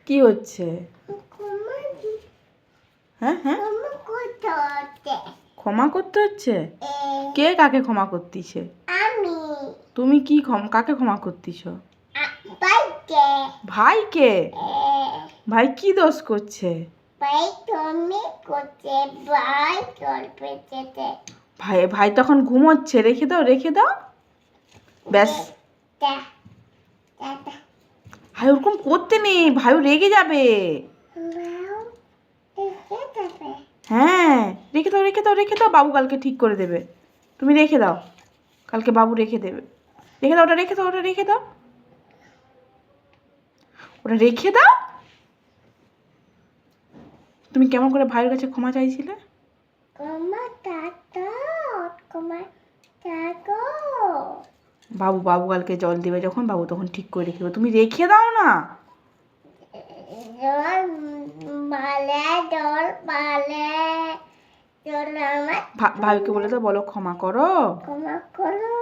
কি হচ্ছে? হ্যাঁ হ্যাঁ, ক্ষমা করতে হচ্ছে? কে কাকে ক্ষমা করতিছে? আমি। তুমি কি কাকে ক্ষমা করতিছ? ভাইকে। ভাইকে? ভাই কি দোষ করছে? ভাই তুমি করছে, ভাই জল পেয়েছে। ভাই তখন ঘুমোচ্ছে, রেখে দাও রেখে দাও। ব্যাস, ভাই ওরকম করতে নেই, ভাই রেগে যাবে। হ্যাঁ, রেখে দাও রেখে দাও রেখে দাও, বাবু কালকে ঠিক করে দেবে। তুমি রেখে দাও, কালকে বাবু রেখে দেবে। রেখে দাও, ওটা রেখে দাও, ওটা রেখে দাও, ওটা রেখে দাও। তুমি কেমন করে ভাইয়ের কাছে ক্ষমা চাইছিলে? বাবু কালকে জল দেবে যখন, বাবু তখন ঠিক করে রেখে দেবে, তুমি রেখে দাও না। ভাইকে বলে তো বলো ক্ষমা করো। ক্ষমা করো।